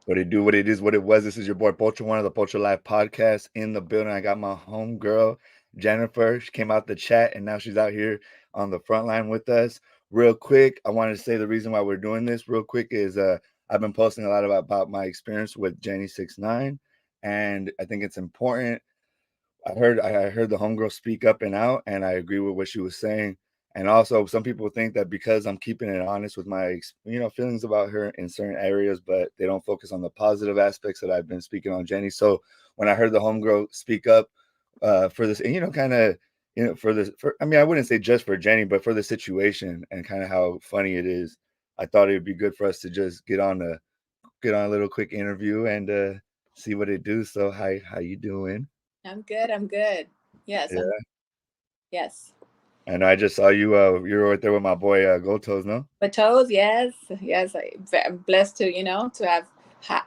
What it do, what it is, what it was. This is your boy Pocho1 of the Pocho Live podcast in the building. I got my home girl, Jennifer. She came out the chat and now she's out here on the front line with us. Real quick, I wanted to say the reason why we're doing this real quick is I've been posting a lot about my experience with Jenny69, and I think it's important. I heard the homegirl speak up and out, and I agree with what she was saying. And also, some people think that because I'm keeping it honest with my, feelings about her in certain areas, but they don't focus on the positive aspects that I've been speaking on Jenny. So when I heard the homegirl speak up for this, and kind of, for this, I mean, I wouldn't say just for Jenny, but for the situation and kind of how funny it is, I thought it would be good for us to just get on a little quick interview and see what it do. So, hi, how you doing? I'm good. I'm good. Yes, I'm Yeah. yes. And I just saw you. You were right there with my boy Gold Toes, no? But toes, yes, yes. I'm blessed to to have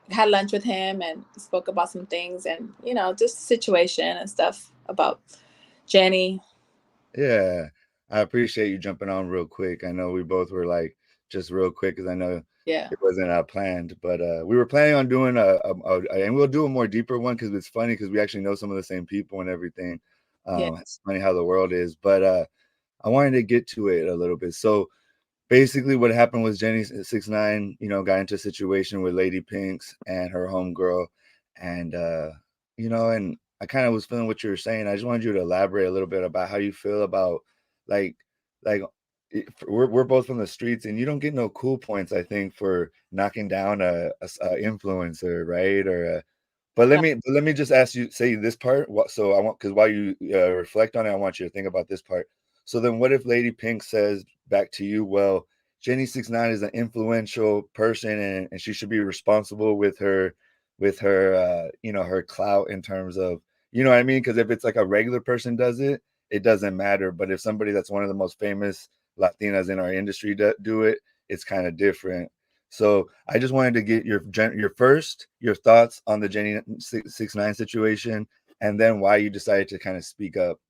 had lunch with him and spoke about some things and just the situation and stuff about Jenny. Yeah, I appreciate you jumping on real quick. I know we both were like just real quick because I know Yeah. it wasn't planned, but we were planning on doing and we'll do a more deeper one because it's funny because we actually know some of the same people and everything. It's Yes. funny how the world is, but I wanted to get to it a little bit. So basically what happened was Jenny69, got into a situation with Lady Pinks and her homegirl. And, and I kind of was feeling what you were saying. I just wanted you to elaborate a little bit about how you feel about like, like we're both from the streets and you don't get no cool points, I think, for knocking down a influencer, right? But Right. let me just ask you, say this part. So I want, because while you reflect on it, I want you to think about this part. So then, what if Lady Pink says back to you, "Well, Jenny69 is an influential person, and she should be responsible with her, her clout in terms of, you know what I mean? Because if it's like a regular person does it, it doesn't matter. But if somebody that's one of the most famous Latinas in our industry do it, it's kind of different. So I just wanted to get your thoughts on the Jenny69 situation, and then why you decided to kind of speak up.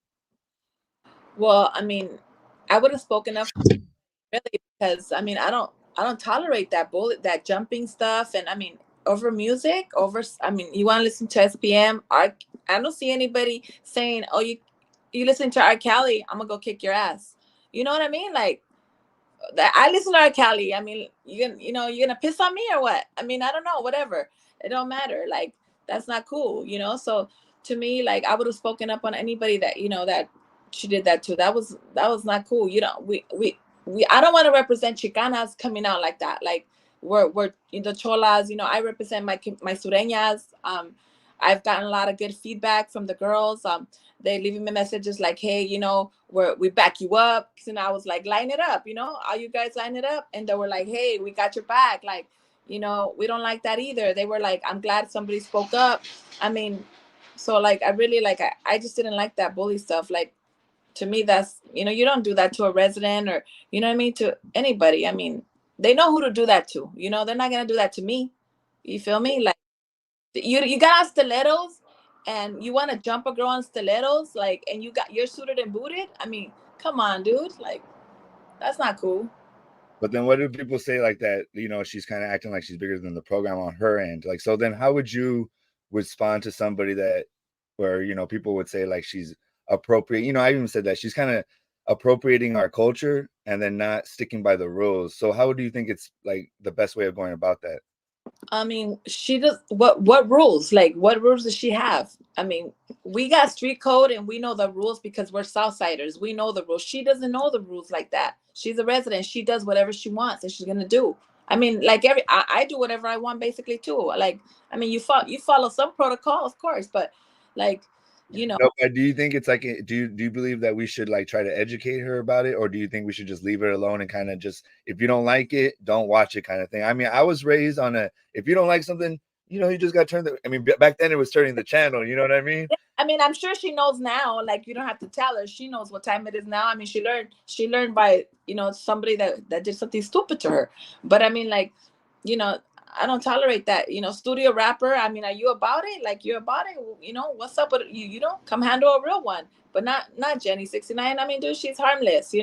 Well, I mean, I would have spoken up really because I don't tolerate that bullet that jumping stuff and over music over you want to listen to SPM. I don't see anybody saying, oh, you listen to R. Kelly, I'm gonna go kick your ass. You know what I mean? Like I listen to R. Kelly. I mean, you're gonna piss on me or what? I mean, I don't know. Whatever. It don't matter. Like that's not cool. So to me, like I would have spoken up on anybody that that she did that to. That was not cool. We I don't want to represent Chicanas coming out like that. Like we're the cholas. I represent my sureñas. I've gotten a lot of good feedback from the girls. They leaving me messages like, hey, we back you up. And I was like, line it up, all you guys line it up. And they were like, hey, we got your back. Like, we don't like that either. They were like, I'm glad somebody spoke up. I mean, so like, I really like, I just didn't like that bully stuff. Like, to me, that's, you don't do that to a resident or, you know what I mean, to anybody. I mean, they know who to do that to. They're not going to do that to me. You feel me? Like, you got on stilettos and you want to jump a girl on stilettos, like, and you're suited and booted. I mean, come on, dude. Like, that's not cool. But then what do people say like that? She's kind of acting like she's bigger than the program on her end. Like, so then how would you respond to somebody that, where, people would say like she's appropriate? I even said that she's kind of appropriating our culture and then not sticking by the rules. So how do you think it's like the best way of going about that? I mean, she does what rules? Like, what rules does she have? I mean, we got street code and we know the rules because we're Southsiders. We know the rules. She doesn't know the rules like that. She's a resident. She does whatever she wants and she's gonna do. I mean, like I do whatever I want basically too. Like, I mean, you follow some protocol, of course, but like, you know, No, but do you think it's like, do you believe that we should like try to educate her about it, or do you think we should just leave it alone and kind of just, if you don't like it, don't watch it kind of thing? I mean, I was raised on if you don't like something, you just got to turn I mean, back then it was turning the channel, you know what I mean? yeah, I mean, I'm sure she knows now. Like, you don't have to tell her. She knows what time it is now. I mean, she learned by somebody that did something stupid to her. But I mean, like, you know, I don't tolerate that. Studio rapper. I mean, are you about it? Like, you're about it. What's up with you? Come handle a real one, but not Jenny 69. I mean, dude, she's harmless.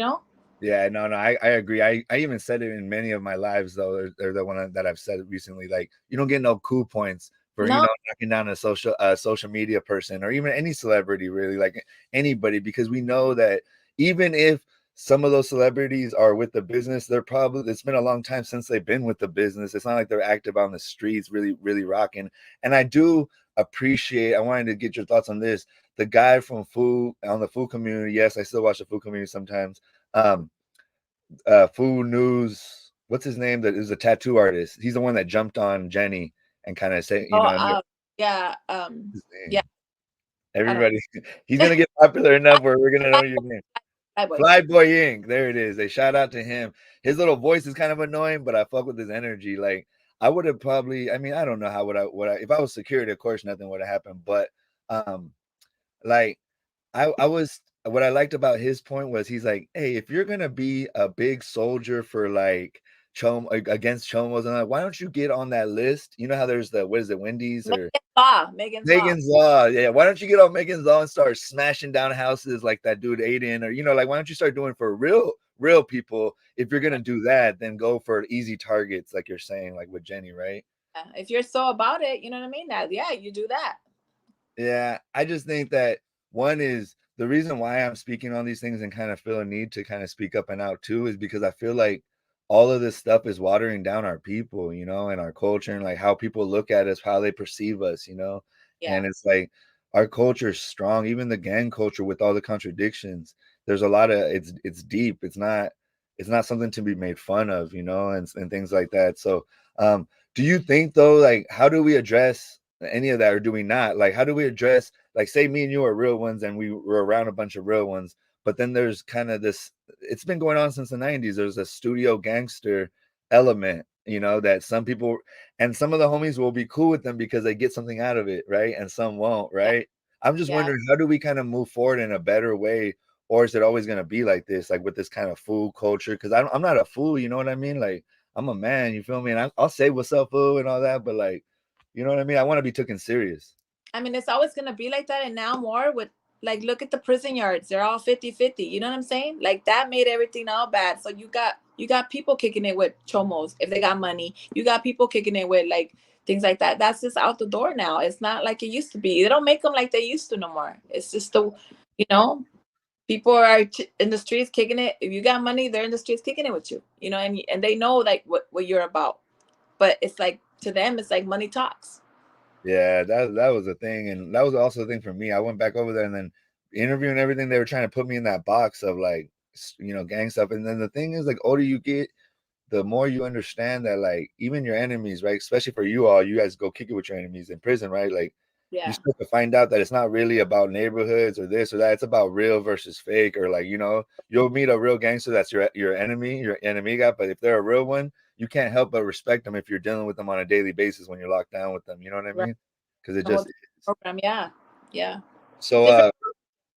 Yeah, no, no, I agree. I even said it in many of my lives though, or the one that I've said recently. Like, you don't get no cool points for No, knocking down a social media person or even any celebrity really, like anybody, because we know that even if some of those celebrities are with the business, they're probably it's been a long time since they've been with the business. It's not like they're active on the streets, really rocking. And I do appreciate. I wanted to get your thoughts on this. The guy from food on the food community. Yes, I still watch the food community sometimes. Um, Food News. What's his name? That is a tattoo artist. He's the one that jumped on Jenny and kind of say, oh, yeah, his yeah, name. I don't Everybody, he's gonna get popular enough where we're gonna know your name. know. Boy. Flyboy Inc. There it is. They shout out to him. His little voice is kind of annoying, but I fuck with his energy. Like I would have probably. I mean, I don't know how would I if I was security. Of course, nothing would have happened. But um, like I was what I liked about his point was he's like, hey, if you're gonna be a big soldier for like against chomos and like, why don't you get on that list? You know how there's the what is it, Wendy's or Megan's Law. Megan's Law? Yeah, why don't you get on Megan's Law and start smashing down houses like that dude Aiden, or like why don't you start doing for real people? If you're gonna do that, then go for easy targets, like you're saying, like with Jenny, right? If you're so about it, you know what I mean? That yeah, you do that. Yeah, I just think that one is the reason why I'm speaking on these things and kind of feel a need to kind of speak up and out too is because I feel like all of this stuff is watering down our people, and our culture and like how people look at us, how they perceive us. Yeah, And it's like our culture is strong, even the gang culture with all the contradictions. There's a lot of it's deep. It's not something to be made fun of, and things like that. So, do you think though, like, how do we address any of that, or do we not? Like, how do we address, like, say me and you are real ones and we were around a bunch of real ones, but then there's kind of this, it's been going on since the 90s. There's a studio gangster element, that some people and some of the homies will be cool with them because they get something out of it, right? And some won't, yeah, right? I'm just yeah. wondering, how do we kind of move forward in a better way? Or is it always going to be like this, like with this kind of fool culture? Because I'm not a fool, you know what I mean? Like, I'm a man, you feel me? And I'll say what's up, fool, and all that, but like, you know what I mean? I want to be taken serious. I mean, it's always gonna be like that, and now more with like look at the prison yards. They're all 50-50. You know what I'm saying? Like that made everything all bad. So you got people kicking it with chomos if they got money. You got people kicking it with like things like that. That's just out the door now. It's not like it used to be. They don't make them like they used to no more. It's just you know, people are in the streets kicking it. If you got money, they're in the streets kicking it with you. And they know like what you're about. But it's like to them, it's like money talks. Yeah, that was a thing, and that was also the thing for me. I went back over there and then interviewing everything. They were trying to put me in that box of like, gang stuff. And then the thing is, like, older you get, the more you understand that, like, even your enemies, right? Especially for you all, you guys go kick it with your enemies in prison, right? Like, you Yeah. start to find out that it's not really about neighborhoods or this or that. It's about real versus fake, or like, you'll meet a real gangster that's your enemy, your enemiga. But if they're a real one, you can't help but respect them if you're dealing with them on a daily basis when you're locked down with them. You know what I Right. mean? Because it The whole just is. program. Yeah. Yeah. So, Different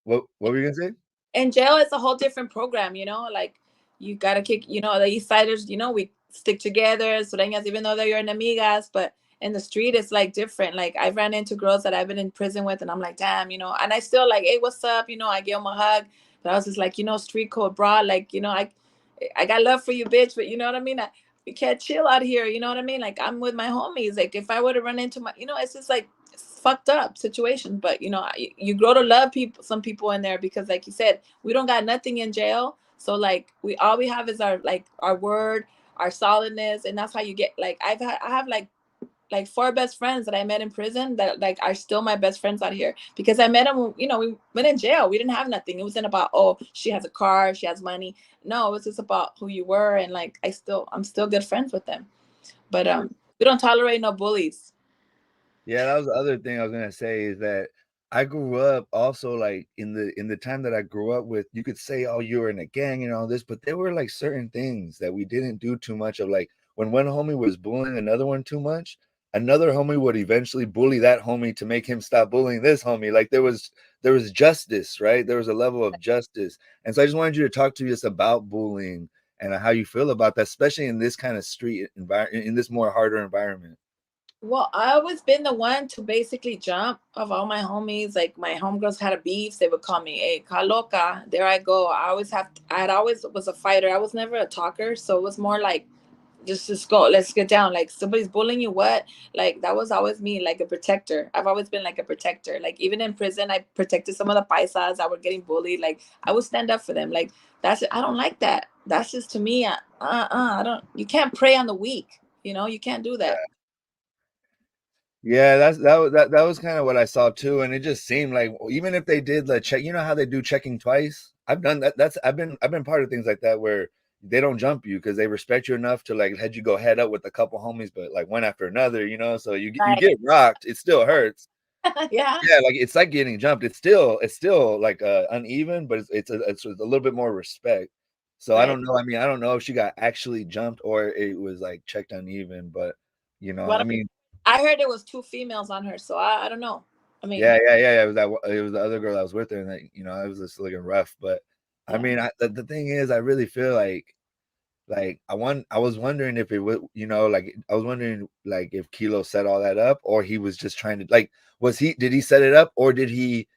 what were you gonna say? in jail it's a whole different program, like you gotta kick, the East Siders, we stick together, Sureñas, even though they're your enemigas, but in the street it's like different. Like I've ran into girls that I've been in prison with and I'm like, damn, and I still like, hey, what's up? I give them a hug, but I was just like, street code broad, like, I got love for you, bitch, but you know what I mean? We can't chill out here, you know what I mean? Like I'm with my homies. Like if I were to run into it's just like it's fucked up situation. But you grow to love some people in there because, like you said, we don't got nothing in jail. So like we have is our word, our solidness, and that's how you get. Like I have like four best friends that I met in prison that like are still my best friends out here because I met them. We went in jail. We didn't have nothing. It wasn't about, oh, she has a car, she has money. No, it was just about who you were, and like I'm still good friends with them. But we don't tolerate no bullies. Yeah, that was the other thing I was gonna say is that I grew up also like in the time that I grew up with, you could say, oh, you were in a gang and all this, but there were like certain things that we didn't do too much of. Like when one homie was bullying another one too much, another homie would eventually bully that homie to make him stop bullying this homie. Like there was justice, right? There was a level of justice. And so I just wanted you to talk to us about bullying and how you feel about that, especially in this kind of street environment, in this more harder environment. Well, I always been the one to basically jump of all my homies. Like my homegirls had a beef, they would call me, "Hey, Loca." There I go. I'd always was a fighter. I was never a talker, so it was more like just go, let's get down. Like somebody's bullying you, what? Like that was always me, like a protector. I've always been like a protector. Like even in prison, I protected some of the paisas that were getting bullied. Like I would stand up for them. Like that's I don't like that. That's just to me. I don't. You can't prey on the weak. You can't do that. Yeah, that was kind of what I saw too, and it just seemed like even if they did the check, you know how they do checking twice. I've done that. I've been part of things like that where they don't jump you because they respect you enough to like let you go head up with a couple homies, but like one after another, so you Right. get rocked. It still hurts. Yeah. Yeah, like it's like getting jumped. It's still like uneven, but it's a little bit more respect. So I Right. don't know. I mean, I don't know if she got actually jumped or it was like checked uneven, but I What mean, I heard it was two females on her, so I don't know. I yeah, mean, yeah, yeah, yeah. It was the other girl that was with her, and that it was just looking rough. But I yeah. mean, the thing is, I really feel like I was wondering if it would, like I was wondering like if Kilo set all that up, or he was just trying to like, did he set it up, or did he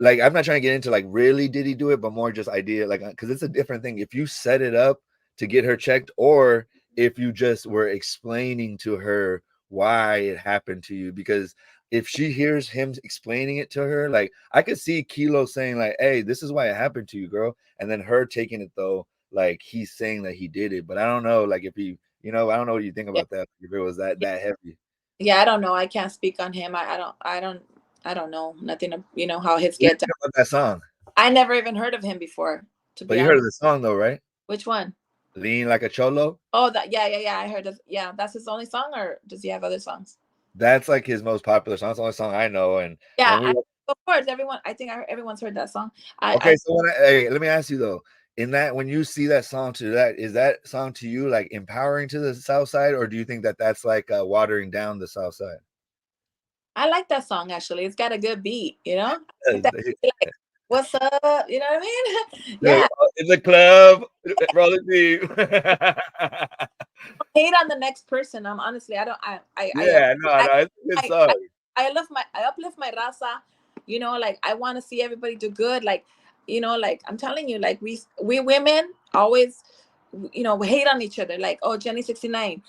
like, I'm not trying to get into like really did he do it, but more just idea, like because it's a different thing if you set it up to get her checked, or if you just were explaining to her why it happened to you. Because if she hears him explaining it to her, like I could see Kilo saying like, "Hey, this is why it happened to you, girl," and then her taking it though like he's saying that he did it. But I don't know, like if he, I don't know what you think Yeah. about that. If it was that heavy. Yeah, I don't know. I can't speak on him. I don't know nothing how his What do get you down. think about that song? I never even heard of him before, to But be you heard of honest. the song though, right? Which one? Lean like a cholo. Oh, that yeah, yeah, yeah. I heard of yeah, that's his only song, or does he have other songs? That's like his most popular song. It's the only song I know. And Yeah, when we were of course, I think everyone's heard that song. okay, I so hey, let me ask you though, in that when you see that song to that, is that song to you like empowering to the South Side, or do you think that that's like watering down the South Side? I like that song actually. It's got a good beat, I like that beat, like, what's up? You know what I mean? Like, Yeah. in the club, rolling deep. Hate on the next person. I'm honestly, I don't, Yeah, no, I, no, it's a good I, song. I uplift my raza. Like I want to see everybody do good. Like, like I'm telling you, like we women always, we hate on each other. Like, oh, Jenny69,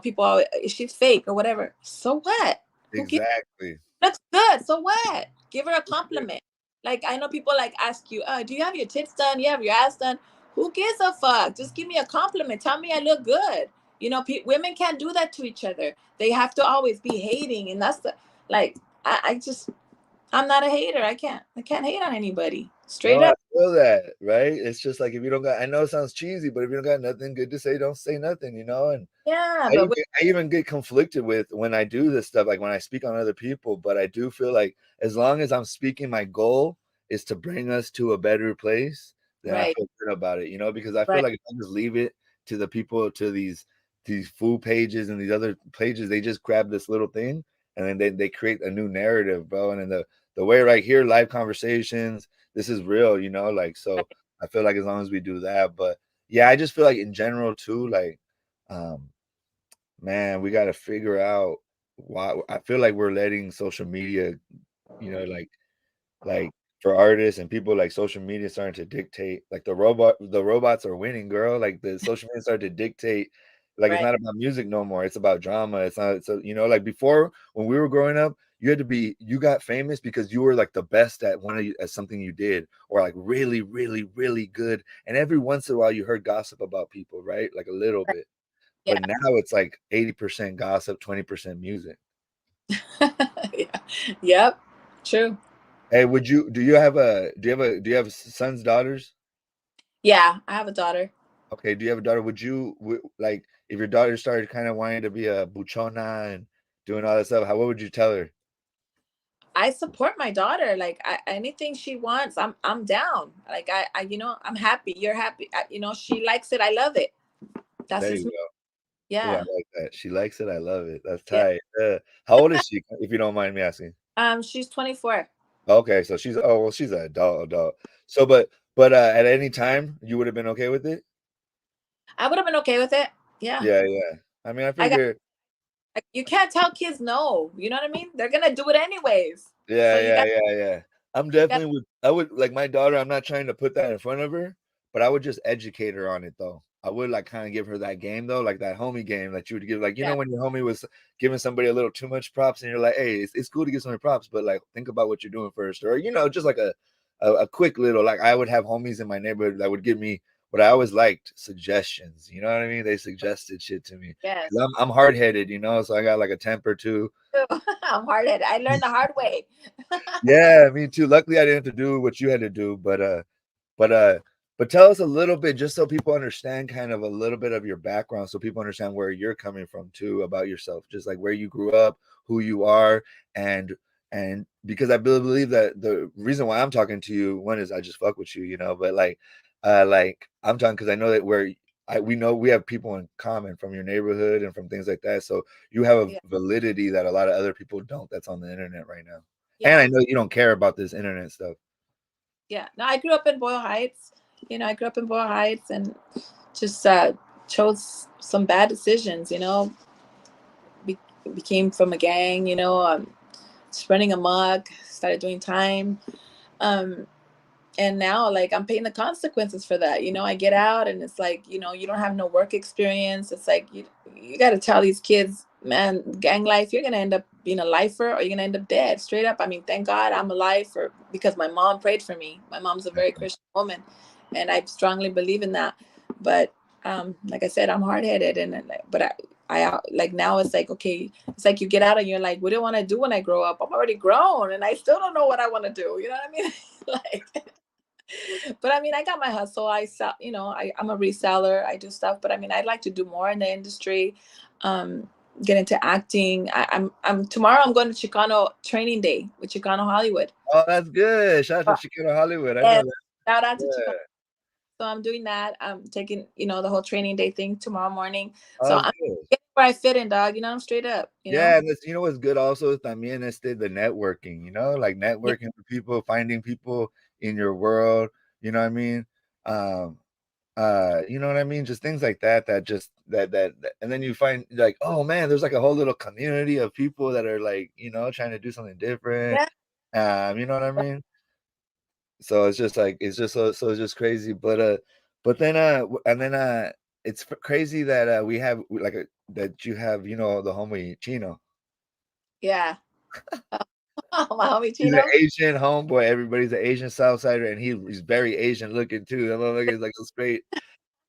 people always, she's fake or whatever. So what? Who gives? Exactly. Looks good. So what? Give her a compliment. Like I know people like ask you, do you have your tits done? You have your ass done? Who gives a fuck? Just give me a compliment. Tell me I look good. Women can't do that to each other. They have to always be hating, and that's the like. I'm not a hater. I can't hate on anybody. Straight No, I up. feel that, right? It's just like if you don't got, I know it sounds cheesy, but if you don't got nothing good to say, don't say nothing. And Yeah, I but even, I even get conflicted with when I do this stuff, like when I speak on other people. But I do feel like as long as I'm speaking, my goal is to bring us to a better place. Then I right, feel good about it, because I feel right, like if I just leave it to the people, to these food pages and these other pages, they just grab this little thing and then they create a new narrative, bro. And then the way right here, live conversations, this is real, like so. right, I feel like as long as we do that, but yeah, I just feel like in general too, like. Man, we got to figure out why. I feel like we're letting social media, like for artists and people, like social media starting to dictate, like the robots are winning, girl. Like the social media started to dictate, like it's right, not about music no more. It's about drama. It's not, so, like before when we were growing up, you got famous because you were like the best at at something you did, or like really, really, really good. And every once in a while you heard gossip about people, right? Like a little right. bit. Yeah. But now it's like 80% gossip, 20% music. Yeah. Yep. True. Hey, do you have sons, daughters? Yeah, I have a daughter. Okay, do you have a daughter? Like if your daughter started kind of wanting to be a buchona and doing all that stuff, what would you tell her? I support my daughter. Like anything she wants, I'm down. Like I'm happy. You're happy. She likes it. I love it. That's There just you me. go. Ooh, I Yeah. like that. She likes it. I love it. That's Yeah. tight. How old is she, if you don't mind me asking? She's 24. Okay, so she's an adult. So, but at any time you would have been okay with it? I would have been okay with it. Yeah. Yeah, yeah. I mean, I I got figure. Like, you can't tell kids no. You know what I mean? They're gonna do it anyways. So Yeah, you yeah, got, yeah, yeah. I'm you got definitely with I would like my daughter, I'm not trying to put that in front of her, but I would just educate her on it though. I would like kind of give her that game though, like that homie game that you would give, like, yeah, when your homie was giving somebody a little too much props and you're like, hey, it's cool to give somebody props, but like think about what you're doing first. Or, just like a quick little, like I would have homies in my neighborhood that would give me what I always liked, suggestions. You know what I mean? They suggested shit to me. yes. 'Cause I'm hard headed, so I got like a temper too. I'm hard headed. I learned the hard way. Yeah, me too. Luckily, I didn't have to do what you had to do, but but tell us a little bit, just so people understand kind of a little bit of your background, so people understand where you're coming from too about yourself, just like where you grew up, who you are, and because I believe that the reason why I'm talking to you, one is I just fuck with you, but like I'm talking because I know that we know we have people in common from your neighborhood and from things like that. So you have a Yeah, validity that a lot of other people don't that's on the internet right now. And yeah, I know you don't care about this internet stuff. yeah. No, I grew up in Boyle Heights. I grew up in Boyle Heights and just chose some bad decisions. Be- Became from a gang. Spreading amok. Started doing time. Um, and now, like, I'm paying the consequences for that. I get out and it's like, you don't have no work experience. It's like you got to tell these kids, man, gang life, you're gonna end up being a lifer or you're gonna end up dead, straight up. I mean, thank God I'm alive because my mom prayed for me. My mom's a very Christian woman, and I strongly believe in that. But like I said, I'm hard headed, but like now it's like, okay, it's like you get out and you're like, what do I want to do when I grow up? I'm already grown and I still don't know what I want to do. You know what I mean? Like, but I mean, I got my hustle. I sell, I'm a reseller. I do stuff, but I mean, I'd like to do more in the industry. Um, get into acting. I'm tomorrow. I'm going to Chicano training day with Chicano Hollywood. Oh, that's good. Shout out to Chicano Hollywood. I know And that. shout out to Chicano. Yeah. So I'm doing that. I'm taking, the whole training day thing tomorrow morning. Oh, So that's I'm good. getting where I fit in, dog. I'm straight up. Yeah, and what's good also is también the networking, like Yeah, networking with people, finding people in your world, you know what I mean? Um, you know what I mean? Just things like that, that just that and then you find like, oh man, there's like a whole little community of people that are like, trying to do something different. yeah, You know what I mean? So it's just like so it's just crazy. But then and then it's crazy that we have like that you have, the homie Chino. yeah. My homie He's an Chino. Asian homeboy. Everybody's an Asian Southsider, and he's very Asian looking too. That motherfucker is like so straight.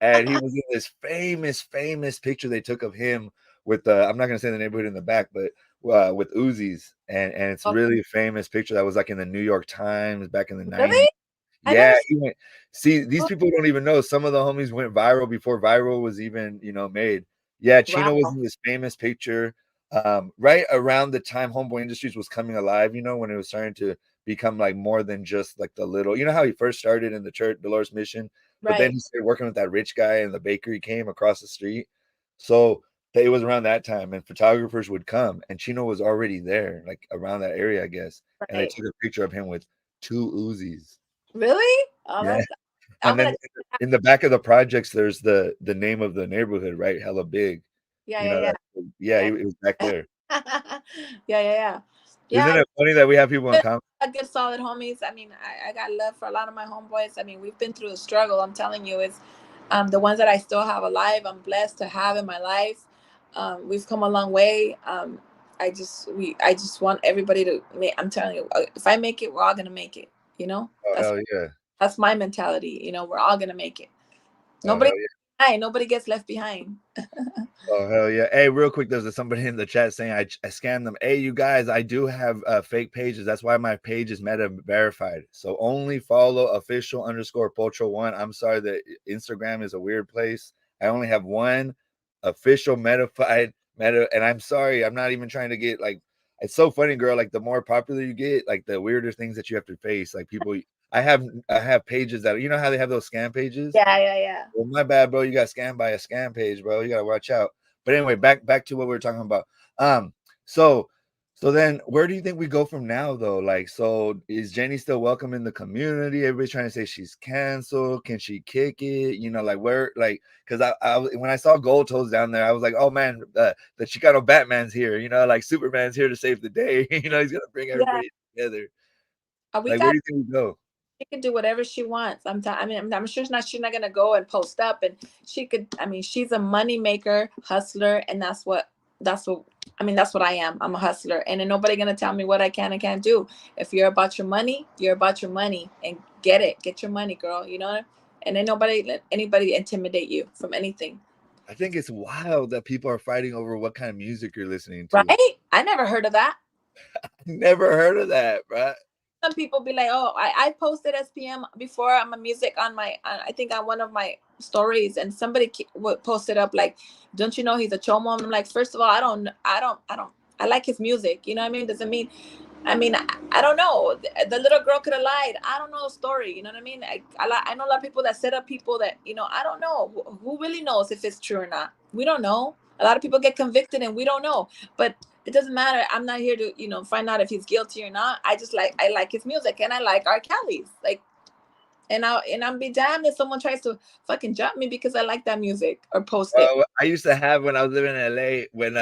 And he was in this famous picture they took of him with I'm not gonna say the neighborhood in the back, but with Uzis, and it's Oh, really famous picture that was like in the New York Times back in the really? 90s. I Yeah, never. he went. See, these people don't even know. Some of the homies went viral before viral was even, made. Yeah, Chino was Wow. in this famous picture, right around the time Homeboy Industries was coming alive. When it was starting to become like more than just like the little. You know how he first started in the church, Dolores Mission, but then Right. he started working with that rich guy, and the bakery came across the street. So it was around that time, and photographers would come, and Chino was already there, like around that area, I guess. And they Right. took a picture of him with two Uzis. Really? Oh, Yeah. that's. I'm And then gonna. in the back of the projects, there's the name of the neighborhood, right? Hella big. Yeah, You know yeah, that yeah, yeah, it was back yeah. there. Yeah, yeah, yeah. Yeah, Isn't it funny that we have people in good, common? good solid homies. I mean, I got love for a lot of my homeboys. I mean, we've been through the struggle. I'm telling you, it's the ones that I still have alive. I'm blessed to have in my life. We've come a long way. I just want everybody to make. I'm telling you, if I make it, we're all gonna make it. Oh, That's hell yeah. that's my mentality. We're all gonna make it. Oh, Nobody, hell yeah. nobody gets left behind. Oh, hell yeah. Hey, real quick, there's somebody in the chat saying I scammed them. Hey, you guys, I do have fake pages. That's why my page is meta verified. So only follow official underscore Pocho1. I'm sorry that Instagram is a weird place. I only have one official metafied meta, and I'm sorry, I'm not even trying to get like it's so funny, girl. Like the more popular you get, like the weirder things that you have to face. Like people I have pages that how they have those scam pages. Yeah, yeah, yeah. Well, my bad, bro. You got scammed by a scam page, bro. You gotta watch out. But anyway, back to what we were talking about. Um, so So then where do you think we go from now though? Like, so is Jenny still welcome in the community? Everybody's trying to say she's canceled. Can she kick it? You know, like where, like, because when I saw Gold Toes down there, I was like, oh man, the Chicano Batman's here. You know, like Superman's here to save the day. You know, he's gonna bring Yeah, everybody together. we Like, where got. do you think we go? She can do whatever she wants. I mean, I'm sure she's not gonna go and post up, and she could. I mean, she's a money maker, hustler, and that's what. I mean, that's what I am. I'm a hustler, and ain't nobody gonna tell me what I can and can't do. If you're about your money, you're about your money, and get it. Get your money, girl. You know, and ain't nobody let anybody intimidate you from anything. I think it's wild that people are fighting over what kind of music you're listening to. Right? I never heard of that. Never heard of that, right? Some people be like, "Oh, I posted SPM before. I'm a music on my, I think on one of my stories, and somebody posted up like, don't you know he's a chomo?" And I'm like, first of all, I don't. I like his music. You know what I mean? Doesn't mean. I mean, I don't know. The little girl could have lied. I don't know the story. You know what I mean? I know a lot of people that set up people that, you know, I don't know. Who really knows if it's true or not? We don't know. A lot of people get convicted and we don't know. But it doesn't matter. I'm not here to, you know, find out if he's guilty or not. I like his music and I like R. Kelly's. Like, and I'm be damned if someone tries to fucking jump me because I like that music or post it. I used to have when I was living in LA when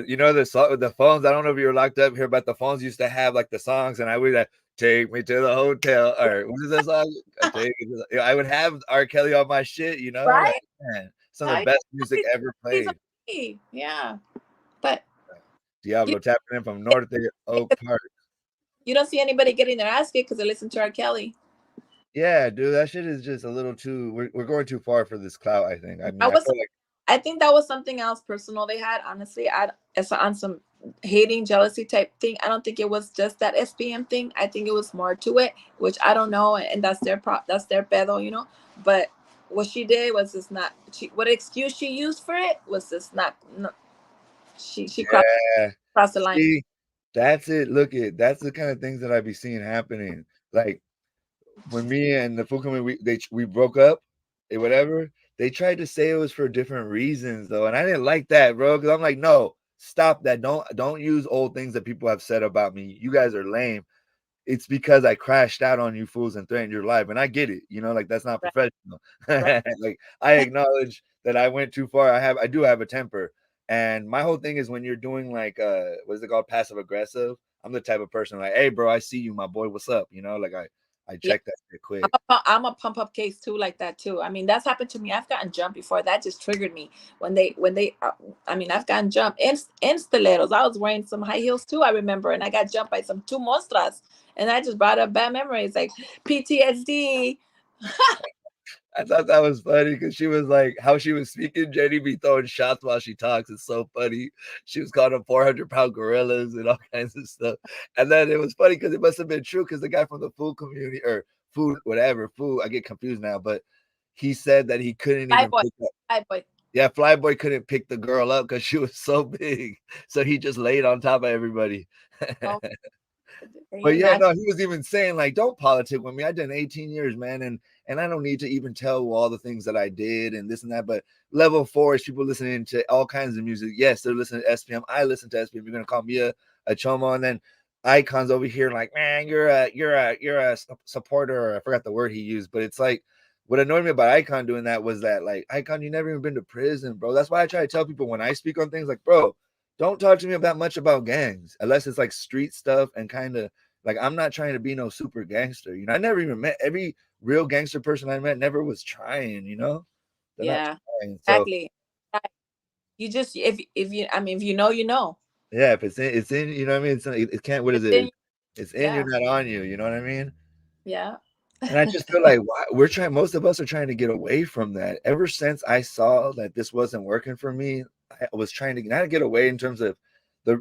you know the phones. I don't know if you were locked up here, but the phones used to have like the songs, and I would take me to the hotel or what is that song? I would have R. Kelly on my shit, you know, like Right? man, some of Oh, the best music yeah. ever He's played. okay. Yeah. But you Diablo tapping in from North Oak Park. you don't see anybody getting their ass kicked because they listen to R. Kelly. Yeah, dude, that shit is just a little too. We're going too far for this clout. I think. I mean, I I was feel like I think that was something else personal they had. Honestly, it's on some hating, jealousy type thing. I don't think it was just that SPM thing. I think it was more to it, which I don't know, and that's that's their pedo, you know. But what she did was just not. What excuse she used for it was just not. No, she yeah. crossed the line. See, that's it. Look it. That's the kind of things that I be seeing happening. Like when me and the Fukumi we broke up, whatever. They tried to say it was for different reasons though, and I didn't like that, bro. Because I'm like, no, stop that. Don't use old things that people have said about me. You guys are lame. It's because I crashed out on you fools and threatened your life. And I get it, you know, like that's not Right, professional. right. Like I acknowledge that I went too far. I do have a temper. And my whole thing is when you're doing like what is it called? Passive aggressive. I'm the type of person like, hey bro, I see you, my boy, what's up? You know, like I Yeah. check that shit quick. I'm a pump up case too, like that too. I mean, that's happened to me. I've gotten jumped before. That just triggered me when they. I mean, I've gotten jumped in stilettos. I was wearing some high heels too. I remember, and I got jumped by some two monstras, and I just brought up bad memories, like PTSD. I thought that was funny because she was like, how she was speaking. Jenny be throwing shots while she talks. It's so funny. She was calling them 400-pound gorillas and all kinds of stuff. And then it was funny because it must have been true because the guy from the food community or food, whatever, food, I get confused now, but he said that he couldn't Fly even boy, pick up. fly boy. Yeah, Flyboy couldn't pick the girl up because she was so big. So he just laid on top of everybody. Oh, can you But yeah, imagine? no, he was even saying like, "Don't politic with me. I did 18 years, man, and I don't need to even tell all the things that I did and this and that." But level four is people listening to all kinds of music. Yes, they're listening to SPM. I listen to SPM. You're gonna call me a chomo, and then Icons over here like, man, you're a supporter. Or I forgot the word he used, but it's like what annoyed me about Icon doing that was that like Icon, you never even been to prison, bro. That's why I try to tell people when I speak on things like, bro, don't talk to me that much about gangs unless it's like street stuff and kind of like I'm not trying to be no super gangster. You know, I never even met every real gangster person I met never was trying, you know? They're not Yeah, trying. So exactly. Right. You just if you, I mean, if you know, you know. yeah, if it's in, you know what I mean? It can't, what is It's it? in, It's in, you're yeah, not on you, you know what I mean? yeah. And I just feel like we're trying, most of us are trying to get away from that. Ever since I saw that this wasn't working for me, I was trying to not get away in terms of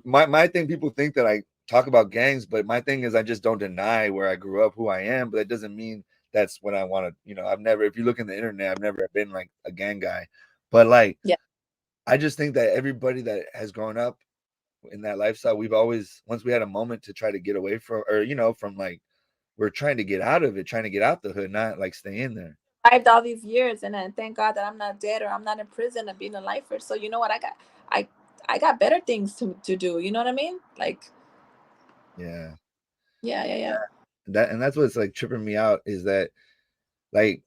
my thing. People think that I talk about gangs, but my thing is I just don't deny where I grew up, who I am, but that doesn't mean that's what I want to, you know, I've never, if you look in the internet, I've never been like a gang guy. But like Yeah. I just think that everybody that has grown up in that lifestyle, we've always once we had a moment to try to get away from or you know, from like we're trying to get out of it, trying to get out the hood, not like stay in there. Survived all these years, and then thank God that I'm not dead or I'm not in prison and being a lifer. So you know what? I I got better things to do. You know what I mean? Like Yeah. Yeah. That's what's like tripping me out is that like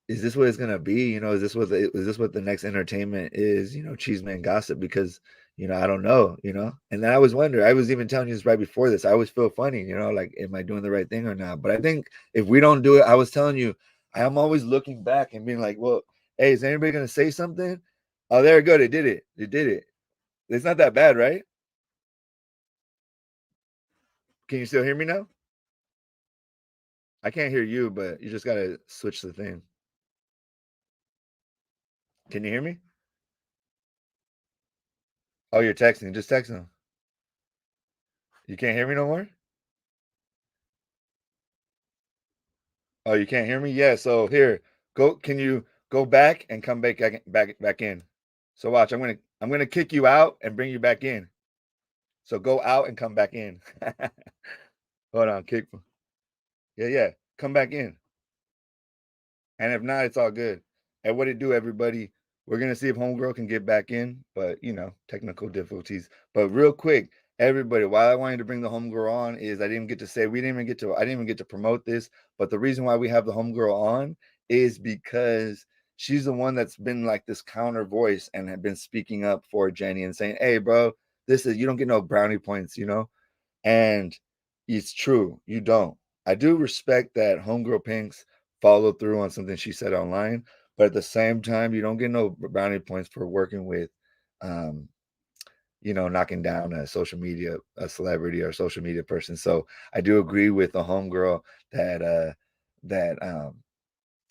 is this what it's gonna be? Is this is this what the next entertainment is? Cheese man gossip because I don't know. And then I was wondering. I was even telling you this right before this. I always feel funny. Like am I doing the right thing or not? But I think if we don't do it, I was telling you, I am always looking back and being like, well, hey, is anybody gonna say something? Oh, there we go. They did it. They did it. It's not that bad, right? Can you still hear me now? I can't hear you, but you just gotta switch the thing. Can you hear me? Oh, you're texting. Just text them. You can't hear me no more? Oh, you can't hear me? Yeah, so here, go can you go back and come back in? So watch, I'm gonna kick you out and bring you back in. So go out and come back in. Hold on, kick. Yeah, yeah. Come back in. And if not, it's all good. And what it do, everybody? We're gonna see if homegirl can get back in, but technical difficulties. But real quick, everybody, why I wanted to bring the homegirl on is I didn't even get to promote this, but the reason why we have the homegirl on is because she's the one that's been like this counter voice and had been speaking up for Jenny and saying, hey, bro, you don't get no brownie points. And it's true, you don't. I do respect that Homegirl Pinks followed through on something she said online, but at the same time, you don't get no brownie points for working with, um, knocking down a celebrity or social media person. So I do agree with the homegirl that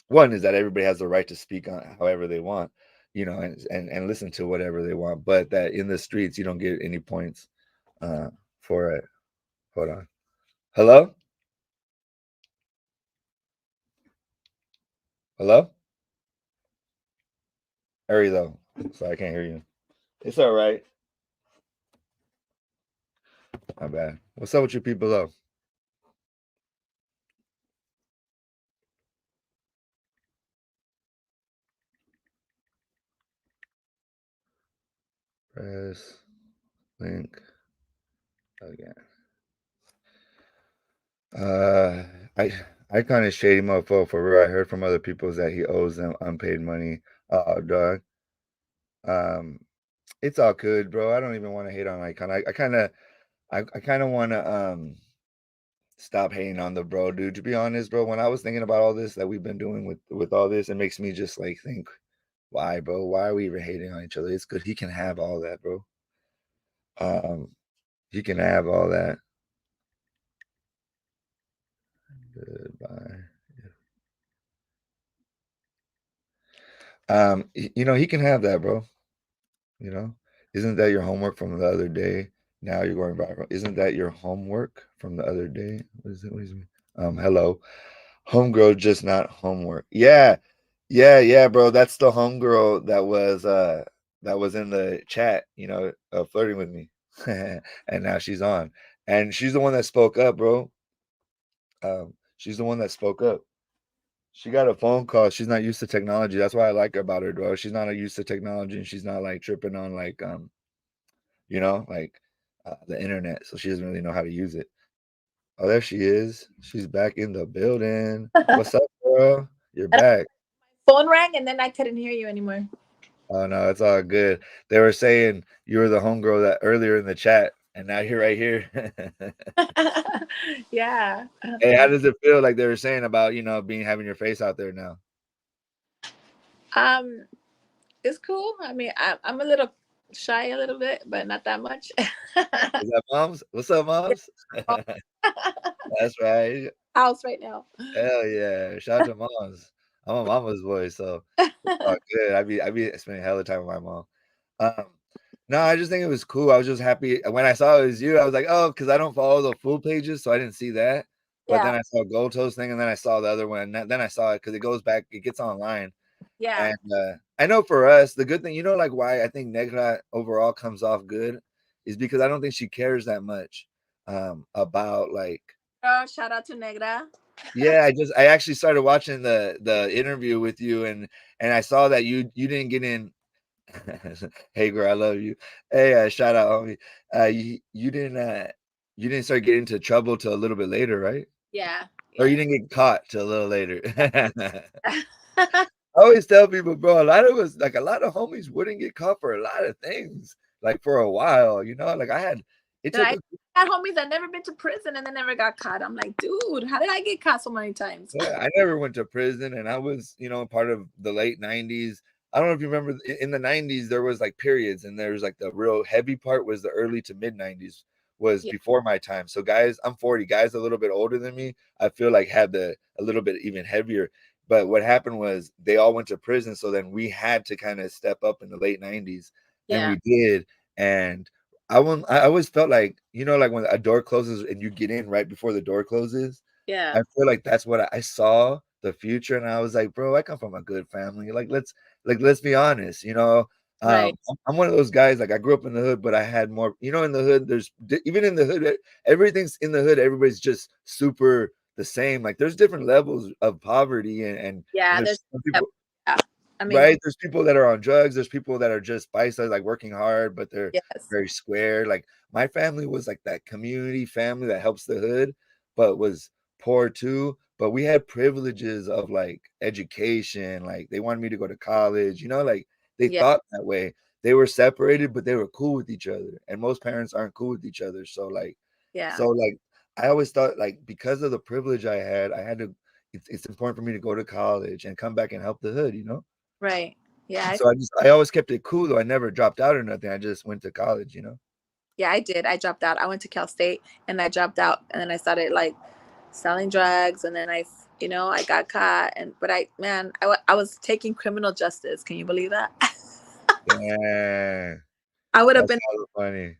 one is that everybody has the right to speak on however they want, and listen to whatever they want, but that in the streets you don't get any points uh, for it. Hold on. Hello? Hello? Hurry though. Sorry, I can't hear you. It's all right. My bad. What's up with you people though? Press link again. Uh, I I kind of shady motherfucker for real. I heard from other people that he owes them unpaid money. Dog. Um, it's all good, bro. I don't even want to hate on Icon. I kind of want to stop hating on the bro, dude. To be honest, bro, when I was thinking about all this that we've been doing with all this, it makes me just like think, why, bro? Why are we even hating on each other? It's good. He can have all that, bro. Um, he can have all that. Goodbye. He can have that, bro. You know, isn't that your homework from the other day? Now you're going viral. Isn't that your homework from the other day? What is it? What is it? Hello. Homegirl, just not homework. Yeah, yeah, bro. That's the homegirl that was in the chat, flirting with me. And now she's on. And she's the one that spoke up, bro. She's the one that spoke up. She got a phone call. She's not used to technology. That's why I like about her, bro. She's not used to technology and she's not like tripping on like like the internet. So she doesn't really know how to use it. Oh, there she is. She's back in the building. What's up, girl? You're back. Phone rang and then I couldn't hear you anymore. Oh no, it's all good. They were saying you were the homegirl that earlier in the chat, and now you're right here. Yeah. Hey, how does it feel like they were saying about, having your face out there now? Um, it's cool. I mean, I'm a little shy a little bit, but not that much. Is that moms? What's up, moms? That's right. House right now. Hell yeah. Shout out to moms. I'm a mama's boy, so it's all good. I be spending hella time with my mom. Um, no, I just think it was cool. I was just happy when I saw it was you. I was like, oh, because I don't follow the full pages, so I didn't see that. But Yeah. then I saw Gold Toast thing, and then I saw the other one. And then I saw it because it goes back, it gets online. Yeah. And I know for us, the good thing, like why I think Negra overall comes off good is because I don't think she cares that much about like. Oh, shout out to Negra. Yeah, I actually started watching the interview with you, and I saw that you didn't get in. Hey girl, I love you. Hey, shout out homie. You didn't You didn't start getting into trouble till a little bit later, right? Yeah, Or you yeah. didn't get caught till a little later. I always tell people, bro, a lot of us, like a lot of homies wouldn't get caught for a lot of things, like for a while, you know? Like it Then took I a had homies that never been to prison and they never got caught. I'm like, dude, how did I get caught so many times? yeah, I never went to prison, and I was, part of the late 90s. I don't know if you remember in the 90s there was like periods, and there's like the real heavy part was the early to mid 90s was Yeah, before my time. So guys, I'm 40, guys a little bit older than me, I feel like had a little bit even heavier. But what happened was they all went to prison, so then we had to kind of step up in the late 90s, and yeah, we did. And I always felt like, like when a door closes and you get in right before the door closes, I yeah. feel like that's what I saw the future, and I was like, "Bro, I come from a good family. Let's be honest, Right. I'm one of those guys. Like I grew up in the hood, but I had more. In the hood, even in the hood, everything's in the hood. Everybody's just super the same. Like there's different levels of poverty, and Yeah, there's there's some yeah. people, I mean, right? There's people that are on drugs. There's people that are just paisa, like working hard, but they're yes. very square. Like my family was like that community family that helps the hood, but was poor too. But we had privileges of like education. Like they wanted me to go to college, like they Yeah, thought that way. They were separated, but they were cool with each other. And most parents aren't cool with each other. yeah. So I always thought like because of the privilege I had to it's important for me to go to college and come back and help the hood. Right. Yeah, So I always kept it cool though. I never dropped out or nothing. I just went to college. yeah, I did. I dropped out. I went to Cal State and I dropped out, and then I started like selling drugs, and then I got caught, and but I was taking criminal justice. Can you believe that? Yeah, I would have that's been hella funny.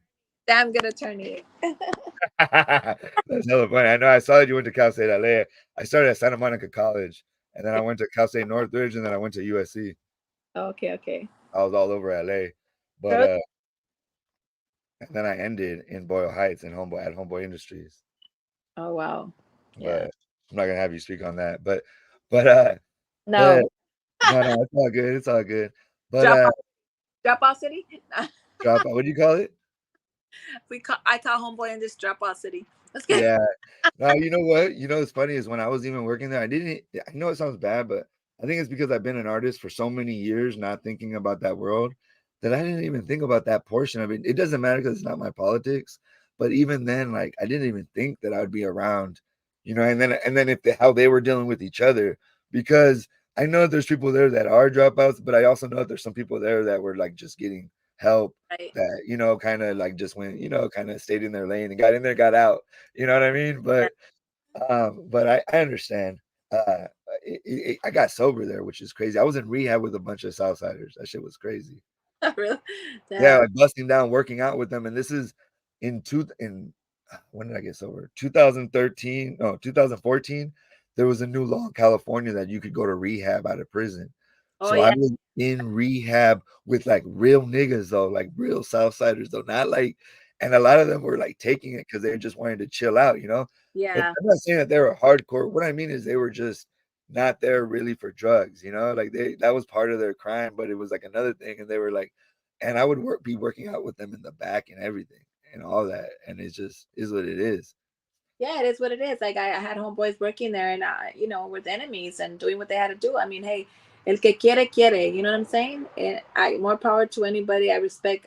a damn good attorney. That's hella funny. I know I saw that you went to Cal State LA. I started at Santa Monica College, and then I went to Cal State Northridge, and then I went to USC. Okay, okay. I was all over LA, but Really? and then I ended in Boyle Heights in Homeboy at Homeboy Industries. Oh wow. Yeah. But I'm not gonna have you speak on that. But but No. no, no, it's all good. It's all good. But Drop off, drop off city. drop out. What do you call it? I call homeboy in this drop off city. Let's get. Yeah. No, you know what? What's funny is when I was even working there, I know it sounds bad, but I think it's because I've been an artist for so many years, not thinking about that world, that I didn't even think about that portion of it. It doesn't matter because it's not my politics. But even then, like I didn't even think that I would be around, and then if how they were dealing with each other, because I know there's people there that are dropouts, but I also know there's some people there that were like just getting help Right. that, kind of like just went, kind of stayed in their lane and got in there, got out. You know what I mean? But I understand. I got sober there, which is crazy. I was in rehab with a bunch of Southsiders. That shit was crazy. Really? Yeah, Damn. like busting down, working out with them, and this is in when did I get sober? 2013, no, 2014. There was a new law in California that you could go to rehab out of prison. Oh So I yeah. was in rehab with like real niggas though, like real Southsiders though, not like, and a lot of them were like taking it because they just wanted to chill out. But Yeah. I'm not saying that they were hardcore. What I mean is they were just not there really for drugs. Like that was part of their crime, but it was like another thing, and they were like, and I would be working out with them in the back and everything and all that, and it just is what it is. Yeah, it is what it is. Like I had homeboys working there, and with enemies and doing what they had to do. I mean, hey, el que quiere quiere. You know what I'm saying? And more power to anybody. I respect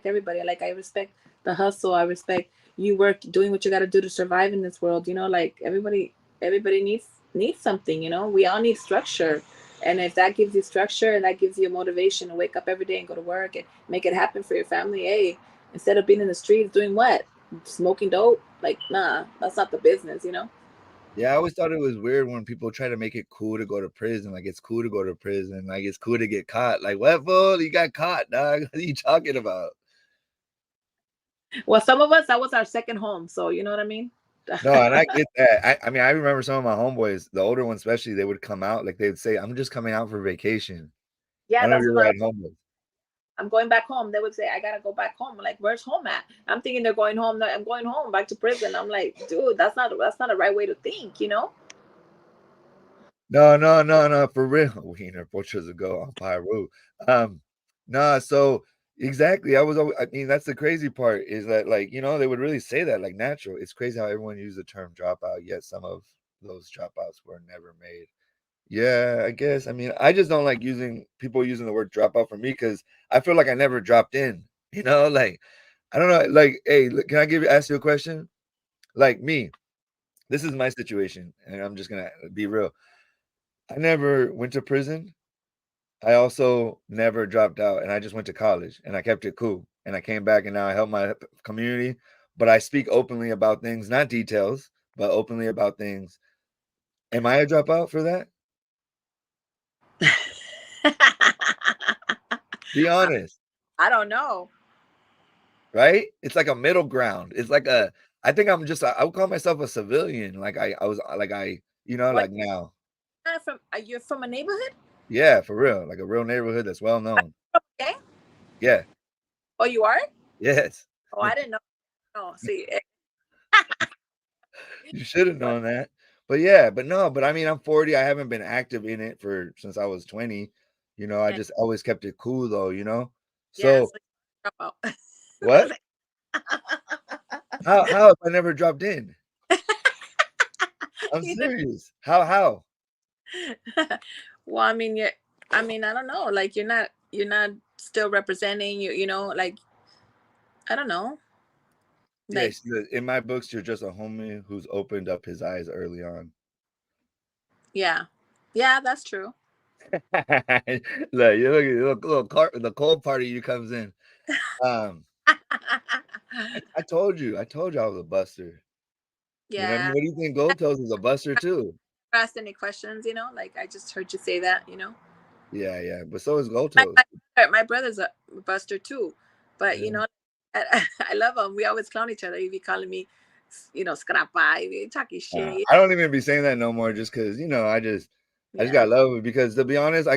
everybody. Like I respect the hustle. I respect you work doing what you got to do to survive in this world. Like everybody needs something. We all need structure. And if that gives you structure and that gives you a motivation to wake up every day and go to work and make it happen for your family, hey, instead of being in the streets doing what? Smoking dope, like, nah, that's not the business. Yeah, I always thought it was weird when people try to make it cool to go to prison. Like it's cool to go to prison. Like it's cool to get caught. Like what fool? You got caught, dog. What are you talking about? Well, some of us, that was our second home, so you know what I mean. No, and I get that. I mean, I remember some of my homeboys, the older ones especially, they would come out, like they would say, "I'm just coming out for vacation." I Yeah, don't know if that's you what ever had homeboys. I'm going back home. They would say, I gotta go back home. I'm like, where's home at? I'm thinking they're going home. No, I'm going home back to prison. I'm like, dude, that's not a right way to think. No, no, for real. Wiener Pocho1 on Pyro. Um, no, so exactly. I mean, that's the crazy part is that, like, they would really say that, like, natural. It's crazy how everyone used the term dropout, yet some of those dropouts were never made. Yeah, I guess. I mean, I just don't like people using the word dropout for me because I feel like I never dropped in. Like, I don't know. Like, hey, look, can I ask you a question? Like me, this is my situation, and I'm just gonna be real. I never went to prison. I also never dropped out, and I just went to college, and I kept it cool, and I came back, and now I help my community. But I speak openly about things, not details, but openly about things. Am I a dropout for that? Be honest. I don't know. Right? It's like a middle ground. It's like I think I would call myself a civilian. Like I was like What like now. from? Are you from a neighborhood? Yeah, for real. Like a real neighborhood that's well known. Okay. Yeah. Oh, you are? Yes. Oh, I didn't know. No, see, You should have known that. But yeah, but no, but I mean I'm 40. I haven't been active in it for since I was 20. I just always kept it cool though. yeah, So so drop out. I what? was like, How if I never dropped in? I'm you know, serious. How? well, I mean, I don't know. Like, you're not still representing you. Like, I don't know. Like, Yes, in my books, you're just a homie who's opened up his eyes early on. yeah, yeah, that's true. Look, you the cold part of you comes in. Um, I told you I was a buster. You know what I mean? Yeah. What do you think Gold Toes is a buster too? Asked any questions? Like I just heard you say that. Yeah, yeah, but so is Gold My, Toes. my brother's a buster too, but Yeah. I love him. We always clown each other. He'd be calling me, scrapa. He be talking shit. I don't even be saying that no more just because, I just Yeah, got love it because to be honest,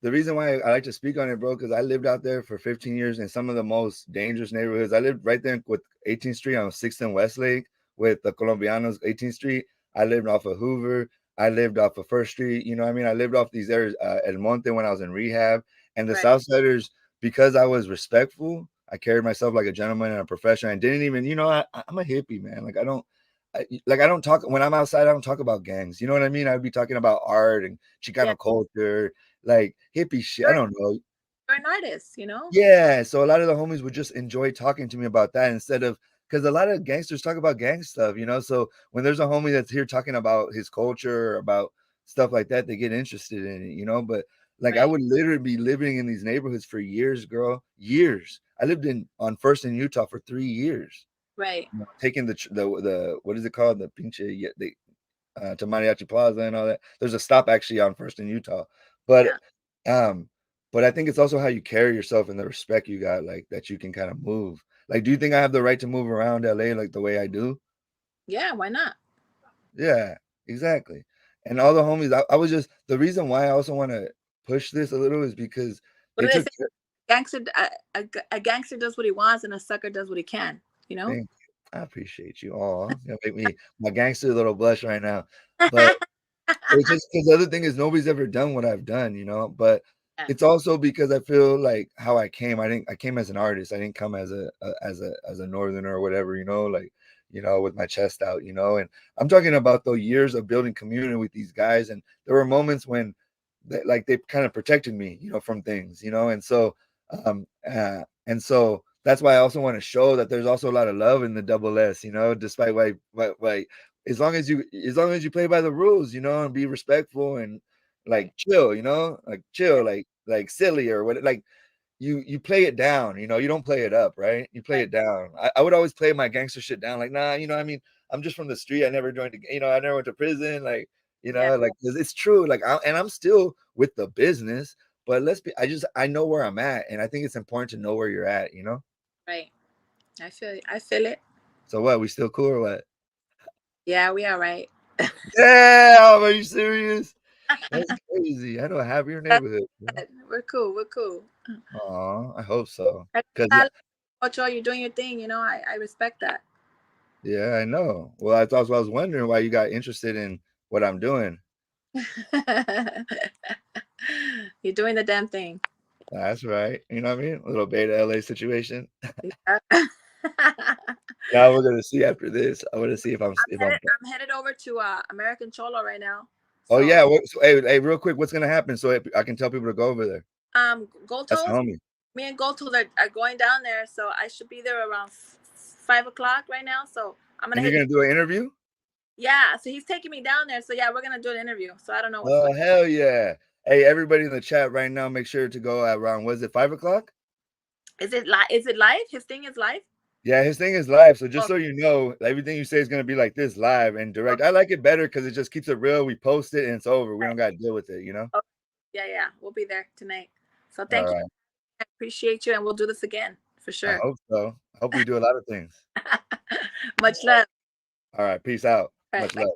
the reason why I like to speak on it, bro, because I lived out there for 15 years in some of the most dangerous neighborhoods. I lived right there with 18th Street on 6th and Westlake with the Colombianos, 18th Street. I lived off of Hoover. I lived off of First Street. You know what I mean? I lived off these areas, El Monte when I was in rehab. And the right, Southsiders, because I was respectful, I carried myself like a gentleman and a professional and didn't even, I'm a hippie, man. I don't talk when I'm outside. I don't talk about gangs. You know what I mean? I'd be talking about art and yeah. Chicano culture, like hippie shit. I You're, don't know. you're an artist. Yeah. So a lot of the homies would just enjoy talking to me about that instead of because a lot of gangsters talk about gang stuff. So when there's a homie that's here talking about his culture or about stuff like that, they get interested in it. But like I Right, would literally be living in these neighborhoods for years, girl. Years. I lived on First in Utah for 3 years. right. Taking the what is it called? The pinche the to Mariachi Plaza and all that. There's a stop actually on First in Utah, but Yeah, um, but I think it's also how you carry yourself and the respect you got, like that you can kind of move. Like, do you think I have the right to move around LA like the way I do? yeah. Why not? Yeah, exactly. And all the homies, I was just the reason why I also want to push this a little is because What they do they took say? Gangster, a gangster does what he wants, and a sucker does what he can. You know. thank you. I appreciate you all. Gonna make me my gangster little blush right now. But it's just because the other thing is nobody's ever done what I've done. But Yeah, it's also because I feel like how I came. I came as an artist. I didn't come as a northerner or whatever. Like with my chest out. And I'm talking about the years of building community with these guys, and there were moments when they kind of protected me from things. And so that's why I also want to show that there's also a lot of love in the double S. Despite why as long as you play by the rules and be respectful and right, like chill, like yeah, chill, like silly or what, like you play it down, you don't play it up, right? You play right, it down. I would always play my gangster shit down, like, nah, I mean, I'm just from the street. I never I never went to prison, like, yeah, like 'cause it's true, like, I'm still with the business, but I know where I'm at, and I think it's important to know where you're at. right. I feel it. So what? We still cool or what? Yeah, we are right. Yeah, are you serious? That's crazy. I know a happier neighborhood. We're cool. We're cool. Aw, I hope so. Like, 'Cause Ocho, you're doing your thing. I respect that. yeah, I know. Well, that's also I was wondering why you got interested in what I'm doing. You're doing the damn thing. That's right. You know what I mean? A little Beta LA situation. Yeah. Now we're gonna see after this. I wanna see if I'm I'm headed over to American Cholo right now. Oh, So yeah, what so hey, real quick, what's gonna happen so I can tell people to go over there? Gold That's the Toast, homie. me and Gold Toast are going down there, so I should be there around 5 o'clock right now. So I'm gonna And you're hit gonna do an interview? yeah, so he's taking me down there. So yeah, we're gonna do an interview. So I don't know what's going Oh, hell yeah. Hey, everybody in the chat right now, make sure to go at around, was it 5 o'clock? is it live? His thing is live? Yeah, his thing is live, so just Oh, so you know, everything you say is gonna be like this live and direct. okay. I like it better because it just keeps it real. We post it and it's over. We don't gotta deal with it, you know? Okay. Yeah, yeah. We'll be there tonight. So thank you. Alright. I appreciate you and we'll do this again for I sure. hope so. I hope we do a lot of things. Much love. Alright, peace out. All right, Much bye. love.